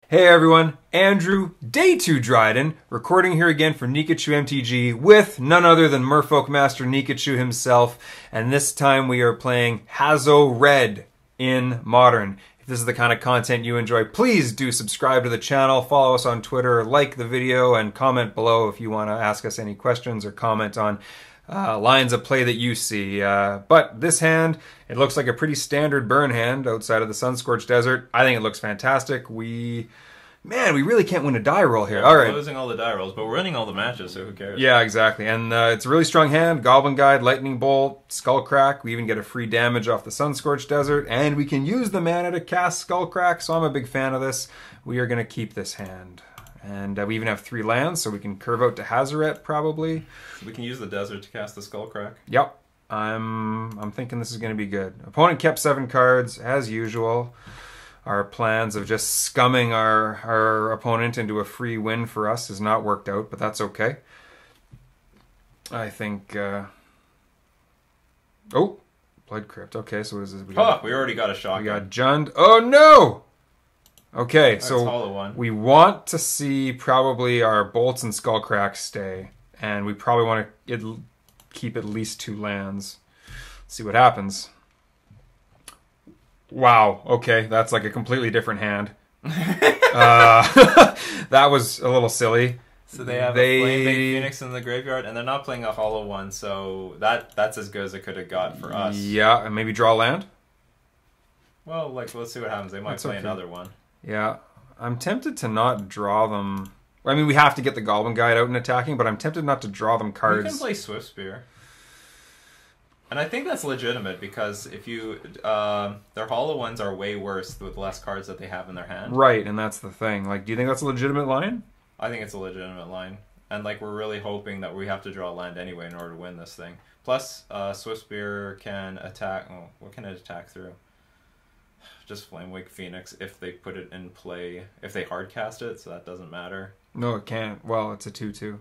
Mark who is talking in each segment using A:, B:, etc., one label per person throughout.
A: Hey everyone, Andrew, day 2 Dryden, recording here again for Nikachu MTG with none other than Merfolk Master Nikachu himself, and this time we are playing HozoRED in Modern. If this is the kind of content you enjoy, please do subscribe to the channel, follow us on Twitter, like the video, and comment below if you want to ask us any questions or comment on lines of play that you see. But this hand, it looks like a pretty standard burn hand outside of the Sun-Scorched Desert. I think it looks fantastic. Man, we really can't win a die roll here.
B: Yeah,
A: all right.
B: We're losing all the die rolls, but we're winning all the matches, so who cares?
A: Yeah, exactly. And it's a really strong hand. Goblin Guide, Lightning Bolt, Skullcrack. We even get a free damage off the Sun-Scorched Desert. And we can use the mana to cast Skullcrack, so I'm a big fan of this. We are going to keep this hand. And we even have 3 lands, so we can curve out to Hazoret, probably.
B: We can use the desert to cast the Skullcrack.
A: Yep. I'm thinking this is going to be good. Opponent kept 7 cards, as usual. Our plans of just scumming our opponent into a free win for us has not worked out, but that's okay. I think... Oh! Blood Crypt. Okay, so what is this?
B: We already got a shotgun.
A: We got Jund. Oh, no! Okay,
B: That's
A: so we want to see probably our Bolts and Skullcrack stay, and we probably want to keep at least 2 lands. Let's see what happens. Wow, okay, that's like a completely different hand. That was a little silly.
B: So they have a Flame-Bait Phoenix in the graveyard, and they're not playing a hollow one, so that's as good as it could have got for us.
A: Yeah, and maybe draw land?
B: Well, let's see what happens. They might play another one.
A: Yeah, I'm tempted to not draw them. I mean, we have to get the Goblin Guide out and attacking, but I'm tempted not to draw them cards.
B: You can play Swift Spear. And I think that's legitimate because if you their hollow ones are way worse with less cards that they have in their hand.
A: Right, and that's the thing. Like, do you think that's a legitimate line?
B: I think it's a legitimate line. And like we're really hoping that we have to draw land anyway in order to win this thing. Plus, Swift Spear can attack. Oh, what can it attack through? Just Flamewake Phoenix if they put it in play. If they hard cast it, so that doesn't matter.
A: No, it can't. Well, it's a 2/2.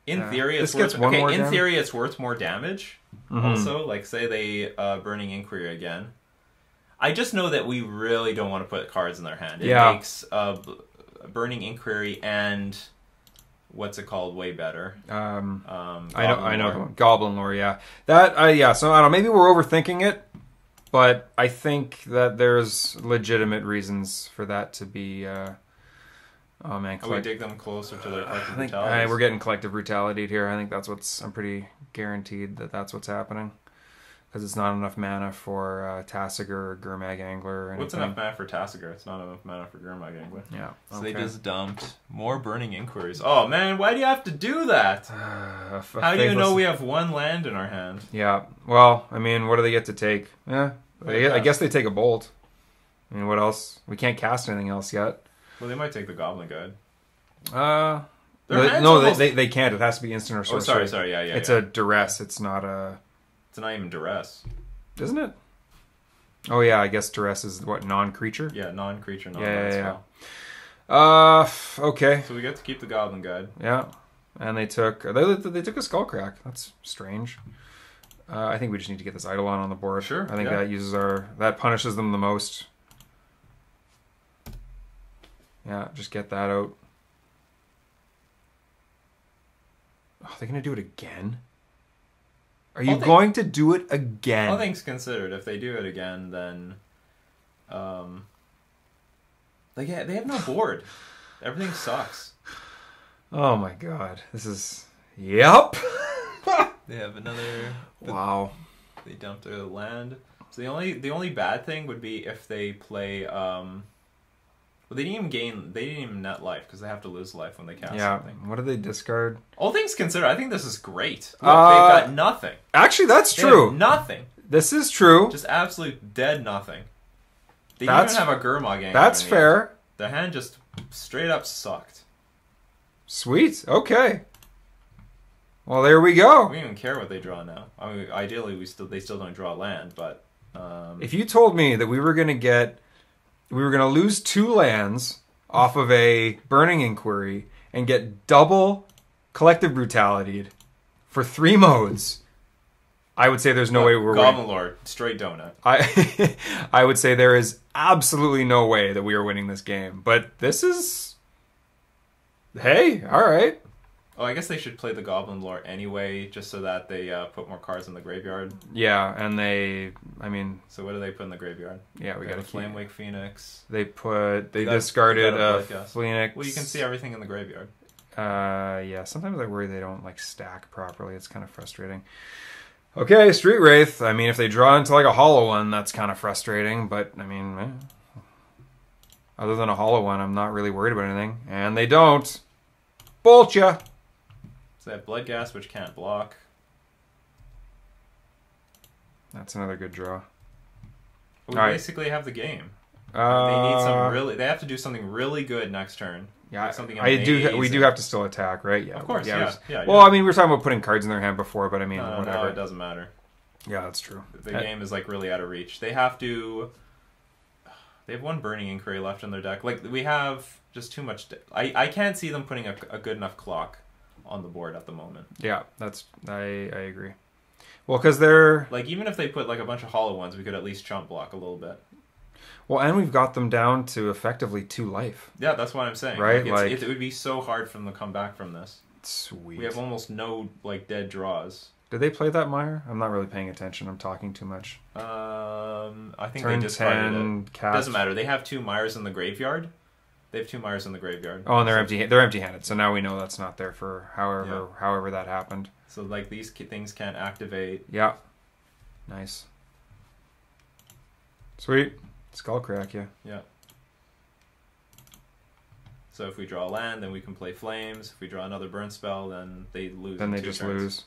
B: In theory, it's worth, in theory, it's worth more damage. Also, like say they Burning Inquiry again. I just know that we really don't want to put cards in their hand. It makes Burning Inquiry and what's it called way better. I know Goblin Lore. Yeah, that. Yeah. So I don't know. Maybe we're overthinking it, but I think that there's legitimate reasons for that to be. Oh man, we dig them closer to their collective brutality.
A: We're getting collective brutality here. I think that's what's. I'm pretty guaranteed that that's what's happening because it's not enough mana for Tasigur or Gurmag Angler. Or anything.
B: What's enough mana for Tasigur? It's not enough mana for Gurmag Angler.
A: Yeah.
B: So they just dumped more Burning Inquiries. Oh man, why do you have to do that? How do you know we have 1 land in our hand?
A: Yeah. Well, I mean, what do they get to take? Yeah. I guess they take a Bolt. I mean, what else? We can't cast anything else yet.
B: Well, they might take the Goblin Guide.
A: They can't. It has to be instant or sorcery.
B: Oh, sorry, yeah.
A: It's a duress. It's not a...
B: It's not even duress.
A: Isn't it? Oh, yeah, I guess duress is what, non-creature?
B: Yeah, non-creature,
A: yeah. Okay.
B: So we get to keep the Goblin Guide.
A: Yeah. And they took a Skullcrack. That's strange. I think we just need to get this Eidolon on the board.
B: Sure.
A: I think that punishes them the most. Yeah, just get that out. Oh, they're going to do it again? Are you going to do it again?
B: All things considered, if they do it again, then... they have no board. Everything sucks.
A: Oh my god. This is... Yep!
B: They have another...
A: Wow.
B: They dumped a land. So the only bad thing would be if they play... Well, they didn't even net life because they have to lose life when they cast something.
A: What do they discard?
B: All things considered, I think this is great. Look, they've got nothing.
A: Actually, that's true.
B: Nothing.
A: This is true.
B: Just absolute dead nothing. They didn't even have a Gurmag Angler.
A: That's fair.
B: The hand just straight up sucked.
A: Sweet. Okay. Well, there we go.
B: We don't even care what they draw now. I mean, ideally, they still don't draw land, but...
A: If you told me that we were going to lose 2 lands off of a Burning Inquiry and get double Collective Brutality for 3 modes, I would say there's no way we're
B: Goblin Lord, straight donut.
A: I would say there is absolutely no way that we are winning this game. But this is... Hey, all right.
B: Oh, I guess they should play the Goblin Lore anyway, just so that they put more cards in the graveyard.
A: Yeah, and I mean...
B: So what do they put in the graveyard?
A: Yeah, we got a
B: Flamewake Phoenix.
A: They discarded a Phoenix.
B: Well, you can see everything in the graveyard.
A: Yeah, sometimes I worry they don't, like, stack properly. It's kind of frustrating. Okay, Street Wraith. I mean, if they draw into, like, a hollow one, that's kind of frustrating, but, I mean... Other than a hollow one, I'm not really worried about anything. And they don't. Bolt ya!
B: So they have Bloodghast, which can't block.
A: That's another good draw.
B: We basically have the game. They need some really... They have to do something really good next turn.
A: Yeah,
B: like something amazing.
A: We do have to still attack, right? Yeah,
B: of course. Yeah.
A: Well, I mean, we were talking about putting cards in their hand before, but I mean, whatever.
B: No, it doesn't matter.
A: Yeah, that's true.
B: The game is like really out of reach. They have to. They have one Burning Inquiry left in their deck. Like we have just too much. I can't see them putting a good enough clock on the board at the moment.
A: Yeah, I agree. Well, because they're
B: like even if they put like a bunch of hollow ones, we could at least chump block a little bit.
A: Well, and we've got them down to effectively 2 life.
B: Yeah, that's what I'm saying.
A: Right?
B: It would be so hard for them to come back from this.
A: Sweet.
B: We have almost no like dead draws.
A: Did they play that Mire? I'm not really paying attention. I'm talking too much.
B: I think
A: Turn
B: they discarded
A: 10,
B: it.
A: Cast.
B: Doesn't matter. They have 2 Mires in the graveyard. They have 2 Mires in the graveyard.
A: Oh, and they're empty. They're empty-handed. So now we know that's not there for however that happened.
B: So like these things can't activate.
A: Yeah. Nice. Sweet. Skullcrack, yeah.
B: Yeah. So if we draw a land, then we can play Flames. If we draw another burn spell, then they lose.
A: Then they just lose.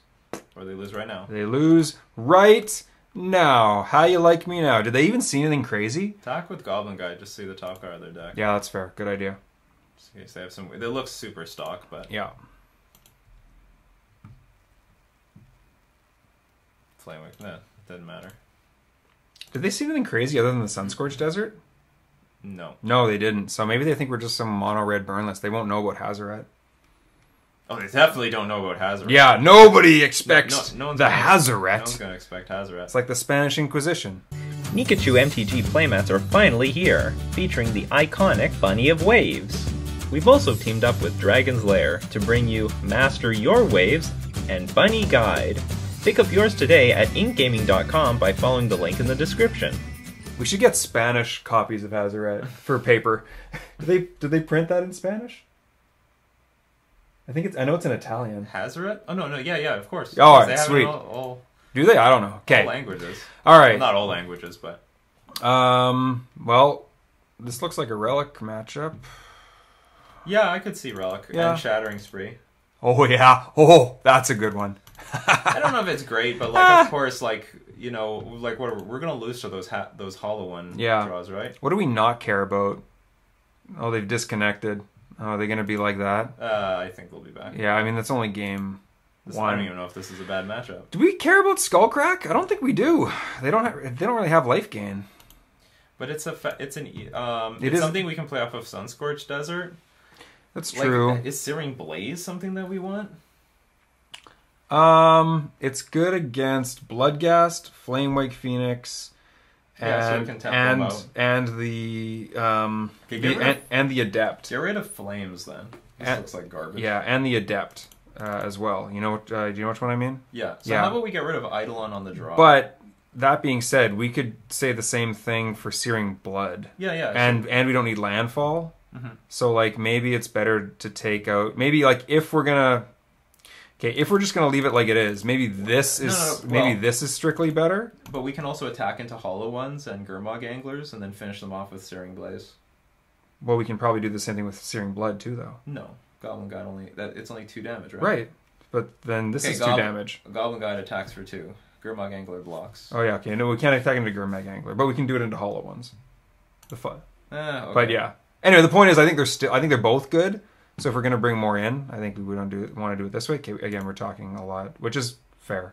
B: Or they lose right now.
A: They lose right now. How you like me now? Did they even see anything crazy?
B: Attack with Goblin Guide. Just see the top card of their deck.
A: Yeah, that's fair. Good idea.
B: Just in case they have some... They look super stock, but...
A: Yeah.
B: Flamewick. Nah, it doesn't matter.
A: Did they see anything crazy other than the Sunscorched Desert?
B: No.
A: No, they didn't. So maybe they think we're just some mono-red burnless. They won't know about Hazoret.
B: Oh, they definitely don't know about Hazoret.
A: Yeah, nobody expects
B: no
A: the Hazoret.
B: No one's going to expect Hazoret.
A: It's like the Spanish Inquisition.
C: Nikachu MTG playmats are finally here, featuring the iconic Bunny of Waves. We've also teamed up with Dragon's Lair to bring you Master Your Waves and Bunny Guide. Pick up yours today at inkgaming.com by following the link in the description.
A: We should get Spanish copies of Hazoret for paper. Did they print that in Spanish? I know it's in Italian.
B: Hazoret? Oh no, yeah, of course.
A: Oh, all right,
B: they have
A: sweet.
B: All
A: do they? I don't know. Okay.
B: All languages.
A: All right.
B: Well, not all languages, but.
A: Well, this looks like a Relic matchup.
B: Yeah, I could see Relic and Shattering Spree.
A: Oh yeah. Oh, that's a good one.
B: I don't know if it's great, but like, of course, like like we're gonna lose to those hollow one draws, right?
A: What do we not care about? Oh, they've disconnected. Oh, are they gonna be like that?
B: I think they'll be back.
A: Yeah, I mean that's only game 1.
B: I don't even know if this is a bad matchup.
A: Do we care about Skullcrack? I don't think we do. They don't really have life gain.
B: But it's something we can play off of Sunscorched Desert.
A: That's true.
B: Is Searing Blaze something that we want?
A: It's good against Bloodghast, Flamewake Phoenix, and the Adept.
B: Get rid of Flames then. This looks like garbage.
A: Yeah, and the Adept as well. You know what? Do you know which one I mean?
B: Yeah. So how about we get rid of Eidolon on the draw?
A: But that being said, we could say the same thing for Searing Blood.
B: Yeah.
A: And we don't need landfall.
B: Mm-hmm.
A: So like maybe it's better to take out if we're just gonna leave it like it is, maybe this is strictly better.
B: But we can also attack into hollow ones and Gurmag Anglers and then finish them off with Searing Blaze.
A: Well, we can probably do the same thing with Searing Blood too, though.
B: No, Goblin Guide it's only 2 damage, right?
A: Right, but then this is 2 damage.
B: Goblin Guide attacks for 2. Gurmag Angler blocks.
A: Oh yeah, okay. No, we can't attack into Gurmag Angler, but we can do it into hollow ones. The fun.
B: Okay.
A: But yeah. Anyway, the point is, I think they're both good. So if we're gonna bring more in, I think we want to do it this way. Okay, again, we're talking a lot, which is fair.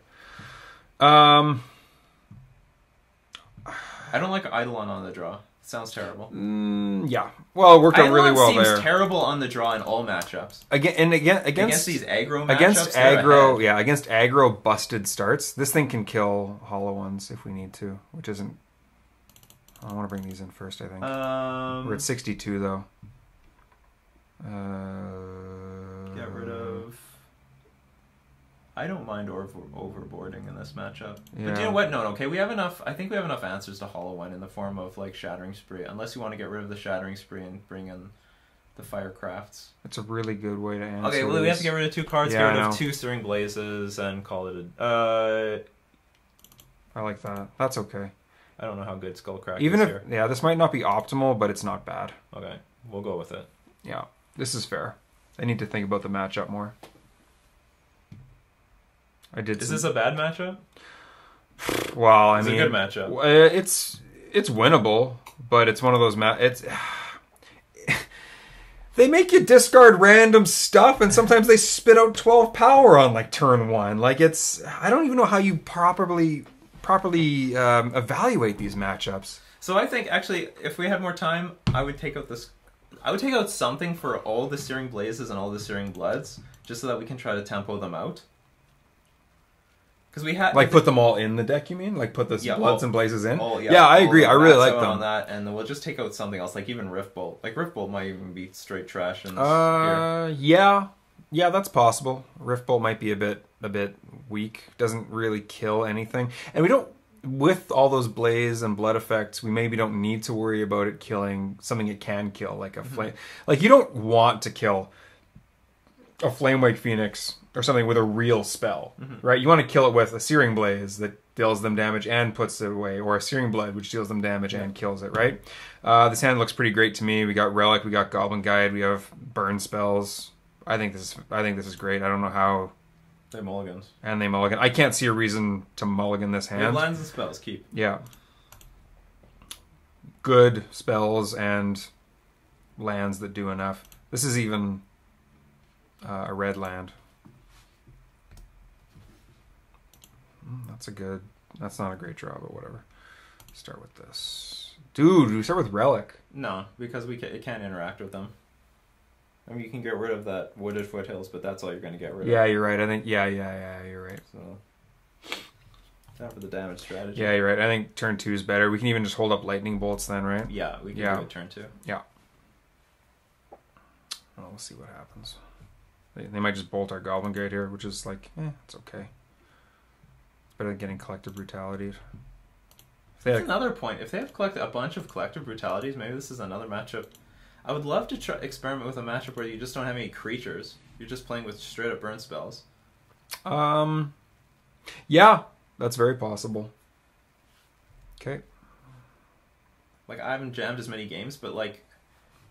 B: I don't like Eidolon on the draw. Sounds terrible.
A: Yeah. Well, it worked out really well there.
B: Seems terrible on the draw in all matchups.
A: Against
B: these aggro matchups.
A: Against aggro busted starts, this thing can kill hollow ones if we need to, which isn't. I want to bring these in first, I think. We're at 62 though.
B: Get rid of. I don't mind overboarding in this matchup. Yeah. But you know what? No, okay. We have enough. I think we have enough answers to Hollow One in the form of like Shattering Spree. Unless you want to get rid of the Shattering Spree and bring in the Firecrafts.
A: It's a really good way to answer.
B: Okay, well, we have to get rid of 2 cards. Get rid of 2 Searing Blazes and call it a.
A: I like that. That's okay.
B: I don't know how good Skullcrack
A: is
B: here.
A: Yeah, this might not be optimal, but it's not bad.
B: Okay, we'll go with it.
A: Yeah, this is fair. I need to think about the matchup more.
B: Is this a bad matchup?
A: Well,
B: it's a good matchup.
A: It's winnable, but it's one of those they make you discard random stuff, and sometimes they spit out 12 power on like turn 1. Like I don't even know how you properly evaluate these matchups.
B: So I think actually, if we had more time, I would take out this. I would take out something for all the Searing Blazes and all the Searing Bloods, just so that we can try to tempo them out. Because we had
A: put them all in the deck. You mean put the Bloods and Blazes in? I agree. I really like them.
B: On that, and then we'll just take out something else, like even Riftbolt. Like Riftbolt might even be straight trash in this
A: here. Yeah, that's possible. Riftbolt might be a bit weak. Doesn't really kill anything, and we don't. With all those Blaze and Blood effects, we maybe don't need to worry about it killing something it can kill, like a flame. Like you don't want to kill a Flamewake Phoenix or something with a real spell, right? You want to kill it with a Searing Blaze that deals them damage and puts it away, or a Searing Blood which deals them damage and kills it, right? This hand looks pretty great to me. We got Relic, we got Goblin Guide, we have burn spells. I think this is great. I don't know how
B: they mulligans.
A: And they mulligan. I can't see a reason to mulligan this hand.
B: Lands and spells keep.
A: Yeah. Good spells and lands that do enough. This is even a red land. That's not a great draw, but whatever. Start with this. Dude, we start with Relic.
B: No, because it can't interact with them. I mean, you can get rid of that Wooded Foothills, but that's all you're going to get rid of.
A: Yeah, you're right. I think, yeah, you're right.
B: So, time for the damage strategy.
A: Yeah, you're right. I think turn 2 is better. We can even just hold up Lightning Bolts then, right?
B: Yeah, we can do it turn 2.
A: Yeah. Well, we'll see what happens. They might just bolt our Goblin Guide here, which is like, it's okay. It's better than getting Collective Brutality.
B: That's another point. If they have a bunch of Collective Brutalities, maybe this is another matchup. I would love to experiment with a matchup where you just don't have any creatures. You're just playing with straight up burn spells.
A: Yeah, that's very possible. Okay.
B: Like, I haven't jammed as many games, but like,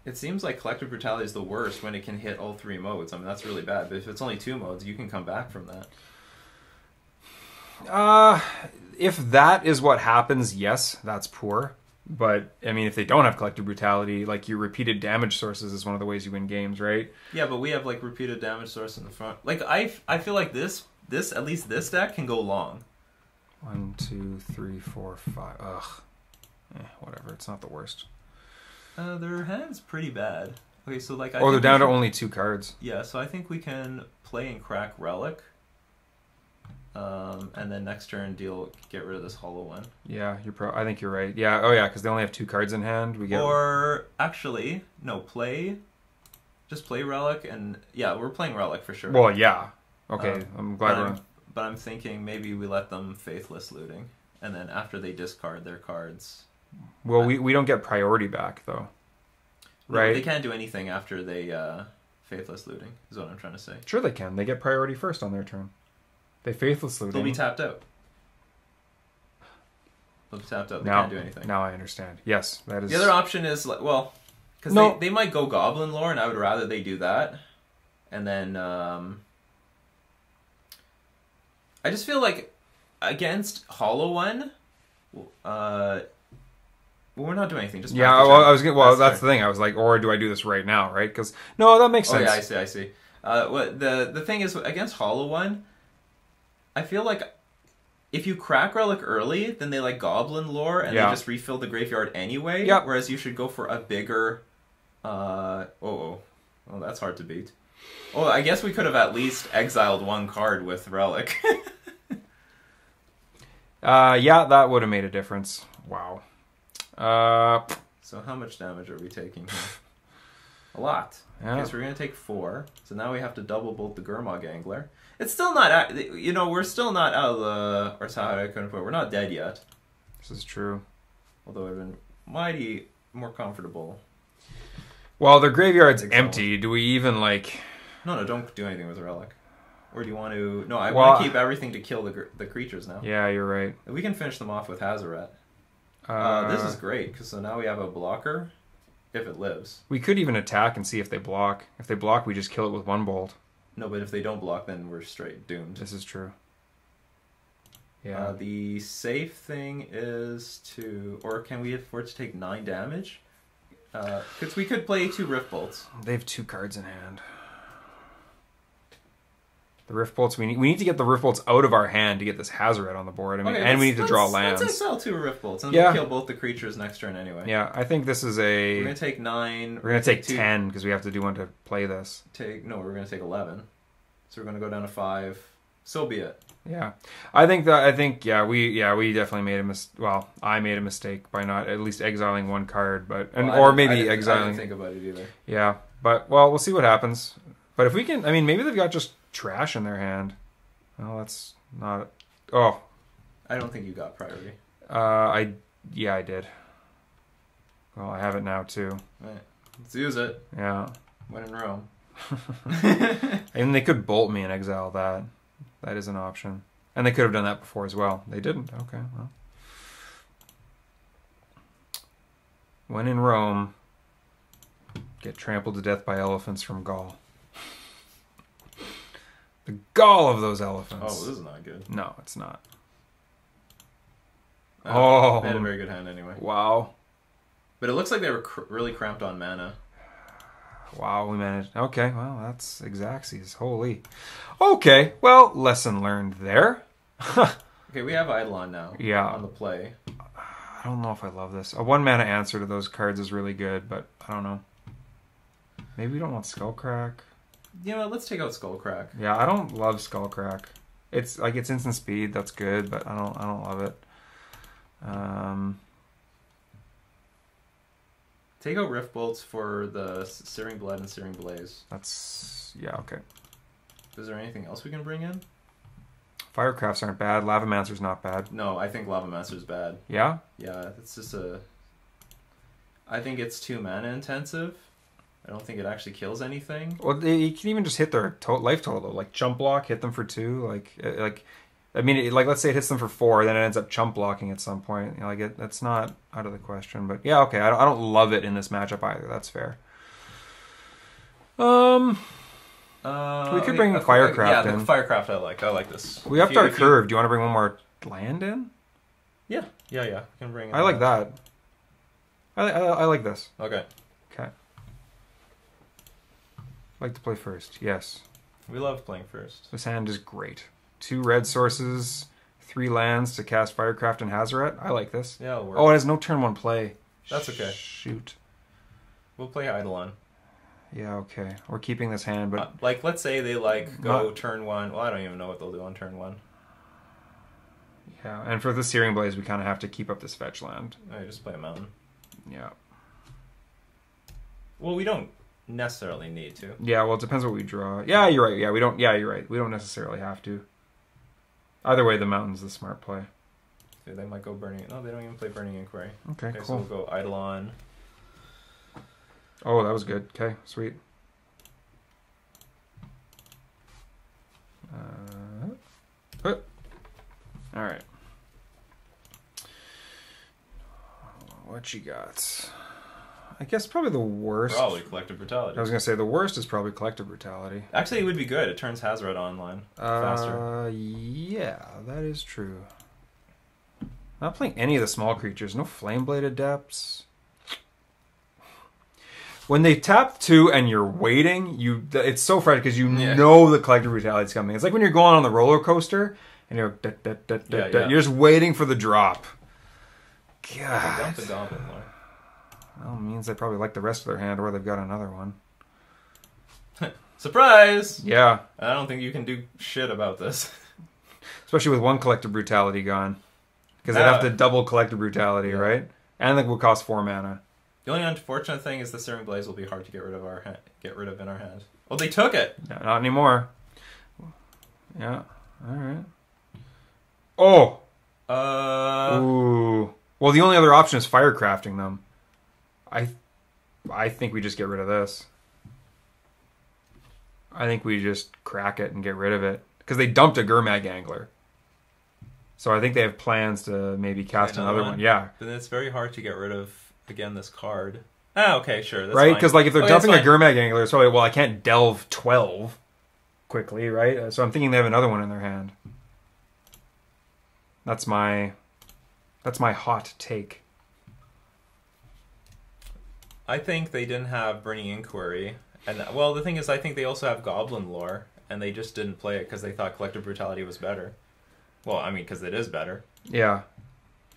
B: it seems like Collective Brutality is the worst when it can hit all 3 modes. I mean, that's really bad. But if it's only 2 modes, you can come back from that.
A: If that is what happens, yes, that's poor. But, I mean, if they don't have Collective Brutality, like, your repeated damage sources is one of the ways you win games, right?
B: Yeah, but we have, like, repeated damage source in the front. Like, I feel like this, at least this deck can go long.
A: 1, 2, 3, 4, 5. Ugh. Whatever. It's not the worst.
B: Their hand's pretty bad. Okay, so, like...
A: Or they're down to only 2 cards.
B: Yeah, so I think we can play and crack Relic. And then next turn get rid of this Hollow One.
A: Yeah, I think you're right. Yeah, oh yeah, because they only have 2 cards in hand.
B: Or actually, no, just play Relic, and yeah, we're playing Relic for sure.
A: Well, yeah. Okay, I'm glad
B: but I'm thinking maybe we let them Faithless Looting, and then after they discard their cards.
A: Well, we don't get priority back though. Right?
B: No, they can't do anything after they Faithless Looting. Is what I'm trying to say.
A: Sure, they can. They get priority first on their turn. They Faithless Looting.
B: They'll be tapped out. They can't do anything.
A: Now I understand. Yes, that is...
B: The other option is, because they might go Goblin Lore, and I would rather they do that. And then, I just feel like, against Hollow One, we're not doing anything. Just
A: that's the thing. I was like, or do I do this right now, right? Because, no, that makes sense.
B: Oh, yeah, I see. The thing is, against Hollow One, I feel like if you crack Relic early, then they like Goblin lore and they just refill the graveyard anyway.
A: Yep.
B: Whereas you should go for a bigger. Well, that's hard to beat. Oh, I guess we could have at least exiled one card with Relic.
A: Yeah, that would have made a difference. Wow.
B: So how much damage are we taking here? A lot.
A: Yeah.
B: Okay, so we're going to take 4. So now we have to double bolt the Gurmag Angler. It's still not, you know, we're still not out of the, or how I couldn't put it, we're not dead yet.
A: This is true.
B: Although I've been mighty more comfortable.
A: Well, their graveyard's empty. Do we even, like...
B: No, don't do anything with the Relic. Or do you want to... No, I want to keep everything to kill the creatures now.
A: Yeah, you're right.
B: We can finish them off with Hazoret. This is great, because so now we have a blocker, if it lives.
A: We could even attack and see if they block. If they block, we just kill it with 1 bolt.
B: No, but if they don't block, then we're straight doomed.
A: This is true. Yeah.
B: The safe thing is to... Or can we afford to take 9 damage? Because we could play 2 Rift Bolts.
A: They have 2 cards in hand. The Rift Bolts, we need to get the Rift Bolts out of our hand to get this Hazoret on the board. I mean, and we need to draw lands.
B: Let's exile 2 Rift Bolts and we'll kill both the creatures next turn anyway.
A: Yeah, I think this is a...
B: We're going to take 9.
A: We're going to take 10 because we have to do one to play this.
B: No, we're going to take 11. So we're going to go down to 5. So be it.
A: Yeah. I think we definitely made a mistake. Well, I made a mistake by not at least exiling 1 card, but maybe exiling.
B: I didn't think about it either.
A: Yeah, but well, we'll see what happens. But if we can, I mean, maybe they've got just trash in their hand. Well, that's not... Oh.
B: I don't think you got priority.
A: I did. Well, I have it now, too.
B: Right. Let's use it.
A: Yeah.
B: When in Rome.
A: And they could bolt me and exile that. That is an option. And they could have done that before as well. They didn't. Okay, well. When in Rome, get trampled to death by elephants from Gaul. The gall of those elephants.
B: Oh, this is not good.
A: No, it's not.
B: They had a very good hand anyway.
A: Wow.
B: But it looks like they were really cramped on mana.
A: Wow, we managed. Okay, well, that's Xaxes. Holy. Okay, well, lesson learned there.
B: Okay, we have Eidolon now.
A: Yeah.
B: On the play.
A: I don't know if I love this. A 1 mana answer to those cards is really good, but I don't know. Maybe we don't want Skullcrack.
B: You know what, let's take out Skullcrack.
A: Yeah, I don't love Skullcrack. It's like it's instant speed, that's good, but I don't love it.
B: Take out Rift Bolts for the Searing Blood and Searing Blaze.
A: That's... yeah, okay.
B: Is there anything else we can bring in?
A: Firecrafts aren't bad. Lavamancer's not bad.
B: No, I think Lavamancer's bad.
A: Yeah?
B: Yeah, it's just a... I think it's too mana intensive. I don't think it actually kills anything.
A: Well, you can even just hit their life total. Like, chump block, hit them for 2. Like I mean, let's say it hits them for 4, then it ends up chump blocking at some point. You know, that's not out of the question. But yeah, okay, I don't love it in this matchup either. That's fair. We could bring Firecraft in.
B: Yeah, Firecraft I like this.
A: We upped our curve. Do you want to bring one more land in?
B: Yeah. We can bring.
A: I like that. I like this.
B: Okay.
A: Like to play first, yes.
B: We love playing first.
A: This hand is great. 2 red sources, 3 lands to cast Firecraft and Hazoret. I like this.
B: Yeah, it'll work.
A: Oh, it has no turn 1 play.
B: That's okay.
A: Shoot.
B: We'll play Eidolon.
A: Yeah, okay. We're keeping this hand, but...
B: like, let's say they, go turn 1. Well, I don't even know what they'll do on turn 1.
A: Yeah, and for the Searing Blaze, we kind of have to keep up this fetch land.
B: I just play a mountain.
A: Yeah.
B: Well, we don't necessarily need to.
A: Yeah, well, it depends what we draw. Yeah, you're right. Yeah, we don't. Yeah, you're right. We don't necessarily have to. Either way, the mountain's the smart play.
B: So they might go Burning... No, they don't even play Burning Inquiry.
A: Okay, cool.
B: So we'll go Eidolon.
A: Oh, that was good. Okay, sweet. All right. What you got? I guess probably the worst.
B: Probably Collective Brutality.
A: I was going to say the worst is probably Collective Brutality.
B: Actually, it would be good. It turns Hazoret online faster.
A: Yeah, that is true. Not playing any of the small creatures. No Flameblade Adepts. When they tap 2 and you're waiting, it's so frustrating because you know the Collective Brutality is coming. It's like when you're going on the roller coaster And you're you're just waiting for the drop. God.
B: Dump the Goblin Lore.
A: Well, it means they probably like the rest of their hand, or they've got another one.
B: Surprise!
A: Yeah.
B: I don't think you can do shit about this.
A: Especially with one Collective Brutality gone. Because they'd have to double Collective Brutality, right? And it would cost 4 mana.
B: The only unfortunate thing is the Searing Blaze will be hard to get rid of in our hand. Well, they took it!
A: No, not anymore. Yeah. Alright. Oh! Ooh. Well, the only other option is Firecrafting them. I think we just get rid of this. I think we just crack it and get rid of it. Because they dumped a Gurmag Angler. So I think they have plans to maybe cast another one. Yeah.
B: But then it's very hard to get rid of, again, this card. Ah, okay, sure. That's
A: right? Because like, if they're dumping a Gurmag Angler, it's probably, well, I can't delve 12 quickly, right? So I'm thinking they have another one in their hand. That's my hot take.
B: I think they didn't have Burning Inquiry. And well, the thing is, I think they also have Goblin Lore, and they just didn't play it because they thought Collective Brutality was better. Well, I mean, because it is better.
A: Yeah.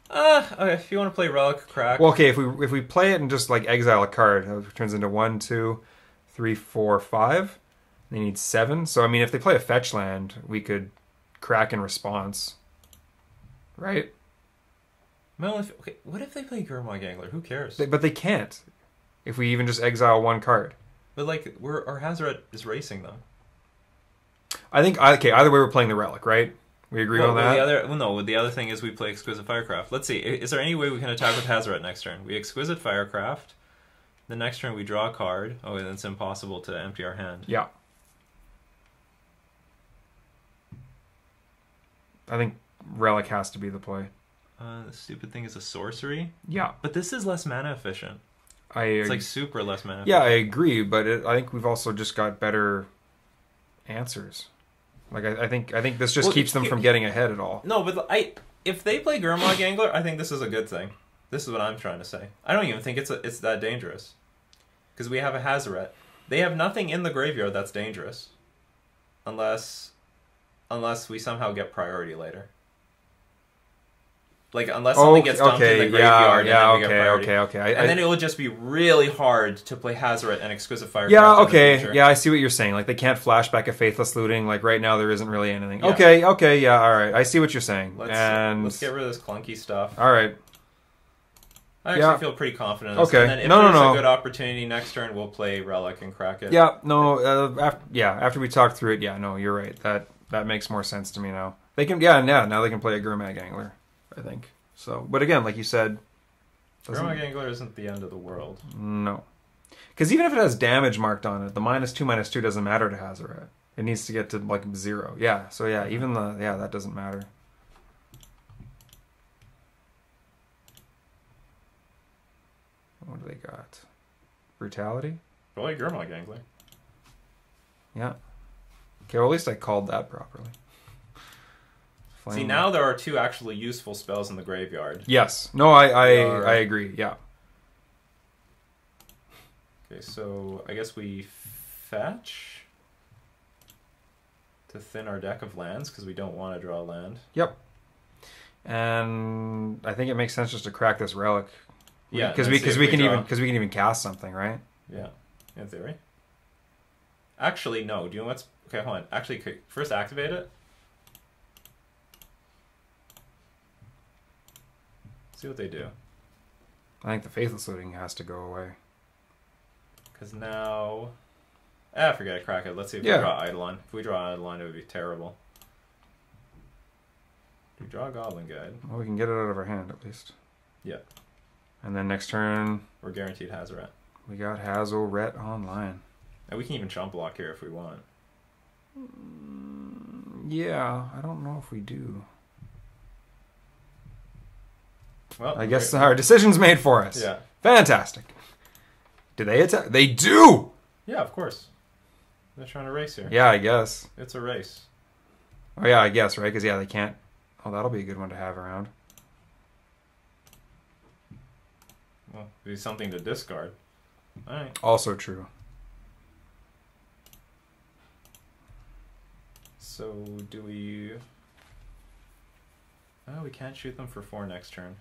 B: Okay, if you want to play Relic Crack.
A: Well, okay, if we play it and just like exile a card, it turns into 1, 2, 3, 4, 5. They need 7. So I mean, if they play a fetch land, we could crack in response, right?
B: Well, what if they play Gurmag Angler? Who cares?
A: But they can't. If we even just exile 1 card.
B: But like, our Hazoret is racing them.
A: I think either way we're playing the Relic, right? We agree on that?
B: The other thing is we play Exquisite Firecraft. Let's see, is there any way we can attack with Hazoret next turn? We Exquisite Firecraft. The next turn we draw a card. Oh, and it's impossible to empty our hand.
A: Yeah. I think Relic has to be the play.
B: The stupid thing is a sorcery?
A: Yeah.
B: But this is less mana efficient.
A: It's
B: like super less mana efficient.
A: Yeah, I agree, but I think we've also just got better answers. Like, I think this just keeps them from getting ahead at all.
B: No, but if they play Gurmag Angler, I think this is a good thing. This is what I'm trying to say. I don't even think it's that dangerous. Because we have a Hazoret. They have nothing in the graveyard that's dangerous. Unless we somehow get priority later. Like, unless something gets dumped in the graveyard, and then we get priority.
A: Okay.
B: And then it will just be really hard to play Hazoret and Exquisite Firecraft.
A: Yeah, okay. Yeah, I see what you're saying. Like, they can't flashback a Faithless Looting. Like, right now there isn't really anything. Yeah. Okay, yeah, alright. I see what you're saying.
B: Let's get rid of this clunky stuff.
A: Alright.
B: I actually feel pretty confident in this.
A: Okay.
B: And then if there's a good opportunity next turn, we'll play Relic and crack it.
A: Yeah, no, after we talk through it, no, you're right. That makes more sense to me now. They can, now they can play a Gurmag Angler, I think. So, but again, like you said,
B: Gurmag Angler isn't the end of the world.
A: No. Because even if it has damage marked on it, the -2/-2 doesn't matter to Hazoret. It needs to get to, like, 0. Yeah, so even that doesn't matter. What do they got? Brutality?
B: Probably Gurmag Angler.
A: Yeah. Okay, well, at least I called that properly.
B: See, now there are 2 actually useful spells in the graveyard.
A: Yes. No, I agree, yeah.
B: Okay, so I guess we fetch to thin our deck of lands, because we don't want to draw a land.
A: Yep. And I think it makes sense just to crack this Relic.
B: Yeah,
A: because we can even cast something, right?
B: Yeah, in theory. Actually, no. Do you know what's... Okay, hold on. Actually, first activate it. See what they do.
A: I think the Faithless Looting has to go away.
B: Because now... forget it, crack it. Let's see if we draw Eidolon. If we draw Eidolon, it would be terrible. Do we draw a Goblin Guide?
A: Well, we can get it out of our hand, at least.
B: Yeah.
A: And then next turn...
B: We're guaranteed Hazoret.
A: We got Hazoret online.
B: And we can even chump block here if we want.
A: Yeah, I don't know if we do.
B: Well,
A: I guess our decision's made for us.
B: Yeah.
A: Fantastic. Do they attack? They do!
B: Yeah, of course. They're trying to race here.
A: Yeah, I guess.
B: It's a race.
A: Oh, yeah, I guess, right? Because, they can't... Oh, that'll be a good one to have around.
B: Well, it'd be something to discard. Alright.
A: Also true.
B: So, do we... Oh, we can't shoot them for 4 next turn.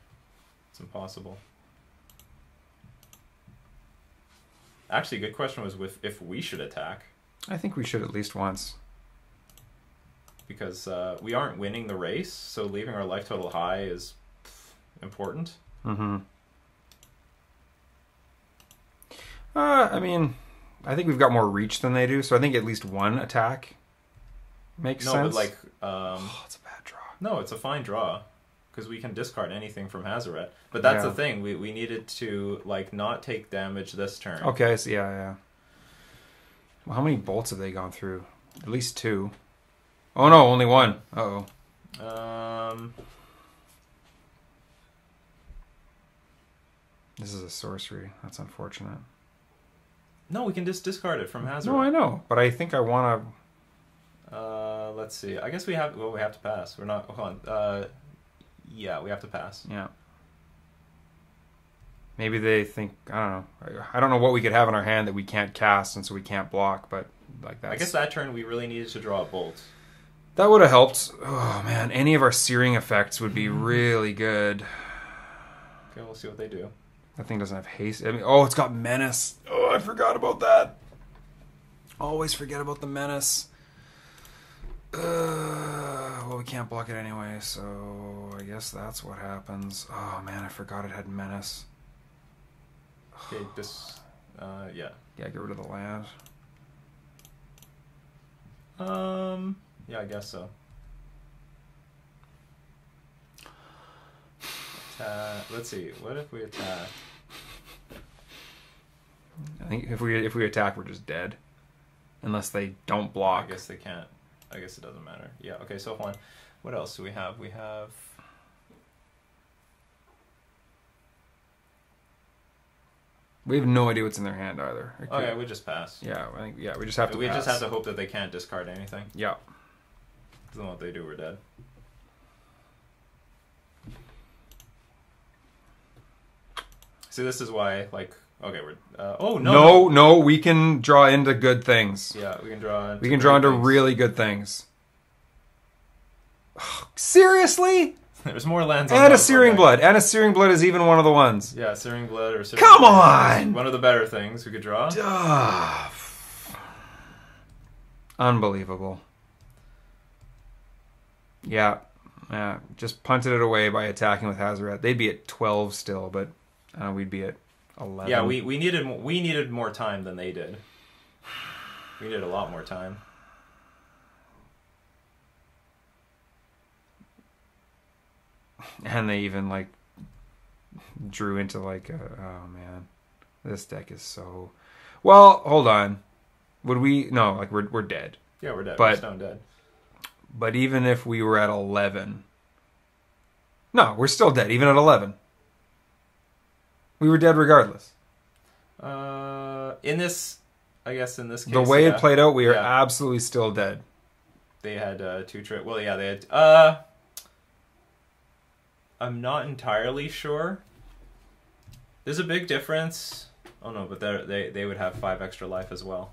B: It's impossible. Actually, good question was if we should attack.
A: I think we should at least once.
B: Because we aren't winning the race, so leaving our life total high is important.
A: Mm-hmm. I mean, I think we've got more reach than they do, so I think at least one attack makes sense.
B: No, but like...
A: it's a bad draw.
B: No, it's a fine draw. Because we can discard anything from Hazoret. But that's the thing. We needed to, like, not take damage this turn.
A: Okay, so yeah. Well, how many bolts have they gone through? At least 2. Oh, no, only 1. Uh-oh. This is a sorcery. That's unfortunate.
B: No, we can just discard it from Hazoret.
A: No, I know. But I think I want
B: to... let's see. I guess we have... Well, we have to pass. We're not... Hold on. Yeah, we have to pass.
A: Yeah. Maybe they think, I don't know. I don't know what we could have in our hand that we can't cast and so we can't block, but like that.
B: I guess that turn we really needed to draw a bolt.
A: That would have helped. Oh man, any of our searing effects would be really good.
B: Okay, we'll see what they do.
A: That thing doesn't have haste. I mean, oh, it's got menace. Oh, I forgot about that. Always forget about the menace. Well, we can't block it anyway, so I guess that's what happens. Oh man, I forgot it had menace.
B: Okay, this, yeah.
A: Yeah, get rid of the land.
B: Yeah, I guess so. Let's see. What if we attack?
A: I think if we attack, we're just dead, unless they don't block.
B: I guess they can't. I guess it doesn't matter. Yeah. Okay. So hold on. What else do we have? We have.
A: We have no idea what's in their hand either.
B: Okay, we just pass.
A: Yeah, I think we just have to.
B: We just have to hope that they can't discard anything.
A: Yeah.
B: Because then what they do, we're dead. See, this is why, like, okay, we're. Oh no!
A: No, we can draw into good things.
B: Yeah, we can draw.
A: We can draw into really good things. Seriously?
B: There's more lands.
A: And a Searing Blood. And a Searing Blood is even one of the ones.
B: Yeah, Searing Blood or Searing
A: Come on!
B: One of the better things we could draw.
A: Unbelievable. Yeah. Just punted it away by attacking with Hazoret. They'd be at 12 still, but we'd be at 11.
B: Yeah, we needed more time than they did. We needed a lot more time.
A: And they even, like, drew into, like, oh, man. This deck is so... Well, hold on. Would we... No, like, we're dead.
B: Yeah, we're dead.
A: But,
B: we're stone dead.
A: But even if we were at 11... No, we're still dead, even at 11. We were dead regardless.
B: In this... I guess in this case...
A: The way it played out, we are absolutely still dead.
B: They had 2 trade... Well, yeah, they had... I'm not entirely sure. There's a big difference. Oh no, but they would have 5 extra life as well.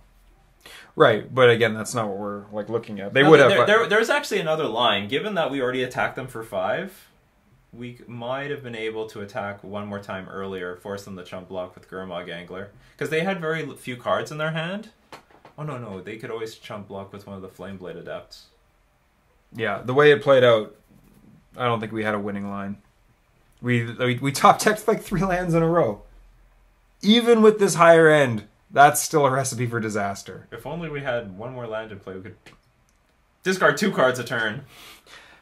A: Right, but again, that's not what we're like looking at. They would have.
B: There's actually another line. Given that we already attacked them for 5, we might have been able to attack one more time earlier, force them to chump block with Gurmag Angler, because they had very few cards in their hand. Oh no, they could always chump block with one of the Flameblade Adepts.
A: Yeah, the way it played out. I don't think we had a winning line. We top decked like 3 lands in a row. Even with this higher end, that's still a recipe for disaster.
B: If only we had one more land in play, we could discard 2 cards a turn.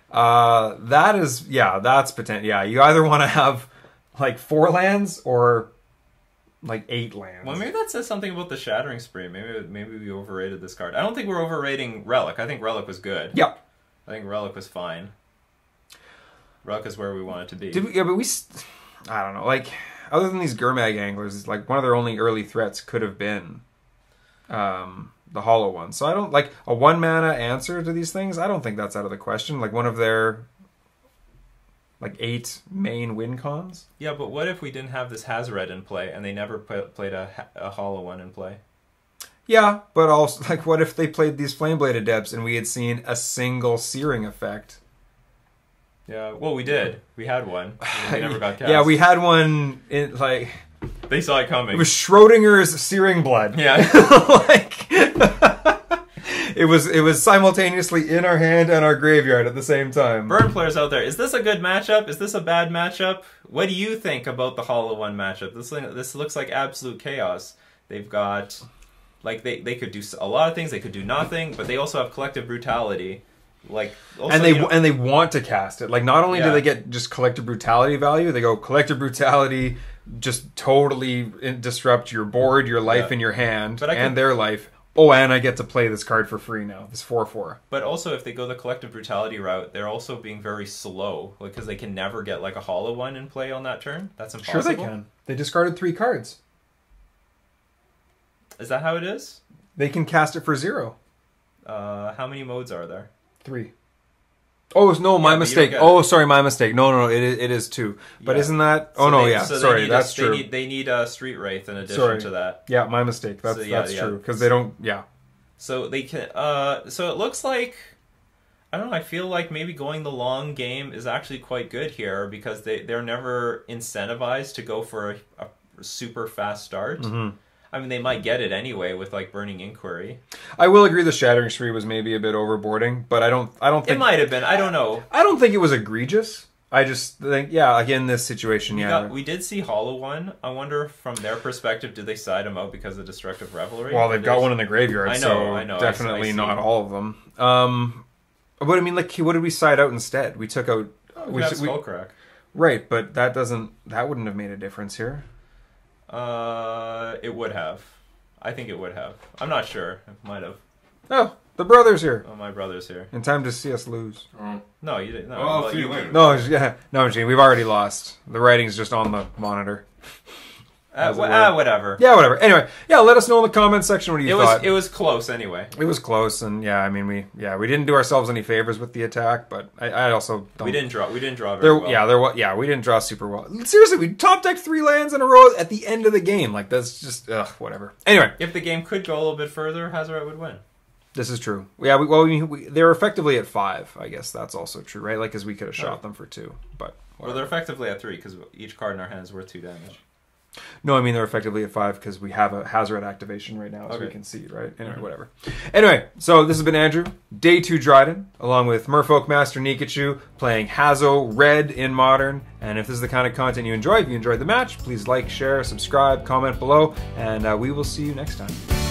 A: That's potential. Yeah, you either want to have like 4 lands or like 8 lands.
B: Well, maybe that says something about the Shattering Spree. Maybe we overrated this card. I don't think we're overrating Relic. I think Relic was good.
A: Yeah.
B: I think Relic was fine. Relic is where we want it to be.
A: I don't know. Like, other than these Gurmag Anglers, like one of their only early threats could have been the Hollow One. So I don't like a 1-mana answer to these things. I don't think that's out of the question. Like one of their like 8 main win cons.
B: Yeah, but what if we didn't have this Hazoret in play and they never played a Hollow One in play?
A: Yeah, but also like what if they played these Flameblade Adepts and we had seen a single Searing effect
B: Yeah, well, we did. We had one. We never got cast.
A: Yeah, we had one in, like...
B: They saw it coming.
A: It was Schrodinger's Searing Blood.
B: Yeah.
A: Like... It was simultaneously in our hand and our graveyard at the same time.
B: Burn players out there, is this a good matchup? Is this a bad matchup? What do you think about the Hollow One matchup? This looks like absolute chaos. They've got, like, they could do a lot of things. They could do nothing, but they also have Collective Brutality. Like, also,
A: and they want to cast it. Like, not only do they get just Collective Brutality value, they go Collective Brutality, just totally disrupt your board, your life, and your hand, and their life. Oh, and I get to play this card for free now. This 4/4.
B: But also, if they go the Collective Brutality route, they're also being very slow, because they can never get like a Hollow One in play on that turn. That's impossible.
A: Sure, they can. They discarded 3 cards.
B: Is that how it is?
A: They can cast it for 0.
B: How many modes are there?
A: 3. Oh no, my mistake. Oh, sorry, my mistake. No, it is 2. But isn't that? Oh no, sorry, that's true.
B: They need a Street Wraith in addition to that.
A: Yeah, my mistake. That's true because they don't. Yeah.
B: So they can. So it looks like, I don't know. I feel like maybe going the long game is actually quite good here because they're never incentivized to go for a super fast start. Mm-hmm. I mean, they might get it anyway with like Burning Inquiry.
A: I will agree the Shattering Spree was maybe a bit overboarding, but I don't think
B: it might have been. I don't know.
A: I don't think it was egregious. I just think, again, this situation,
B: we did see Hollow One. I wonder from their perspective, did they side him out because of Destructive Revelry?
A: Well, they've got one in the graveyard, I know. Definitely not all of them. But I mean, like, what did we side out instead? We took out
B: Skullcrack.
A: Right, but that wouldn't have made a difference here.
B: It would have. I think it would have. I'm not sure. It might have.
A: Oh, the brother's here.
B: Oh, my brother's here.
A: In time to see us lose.
B: Oh. No, you didn't. No,
D: I'll see you later.
A: No, I'm kidding. We've already lost. The writing's just on the monitor.
B: Whatever.
A: Yeah, whatever. Anyway, let us know in the comments section what you thought.
B: It was close anyway.
A: It was close, and I mean, we didn't do ourselves any favors with the attack, but I also don't.
B: We didn't draw very well.
A: We didn't draw super well. Seriously, we top decked 3 lands in a row at the end of the game. Like, that's just whatever. Anyway,
B: if the game could go a little bit further, Hazoret would win.
A: This is true. Yeah, they're effectively at 5. I guess that's also true, right? Like, because we could have shot them for 2, but whatever.
B: Well, they're effectively at 3 because each card in our hand is worth 2 damage.
A: No, I mean they're effectively at 5 because we have a Hazoret activation right now, so we can see it, right? Anyway, whatever. Anyway, so this has been Andrew, Day 2 Dryden, along with Merfolk Master Nikachu, playing HozoRED in Modern. And if this is the kind of content you enjoy, if you enjoyed the match, please like, share, subscribe, comment below, and we will see you next time.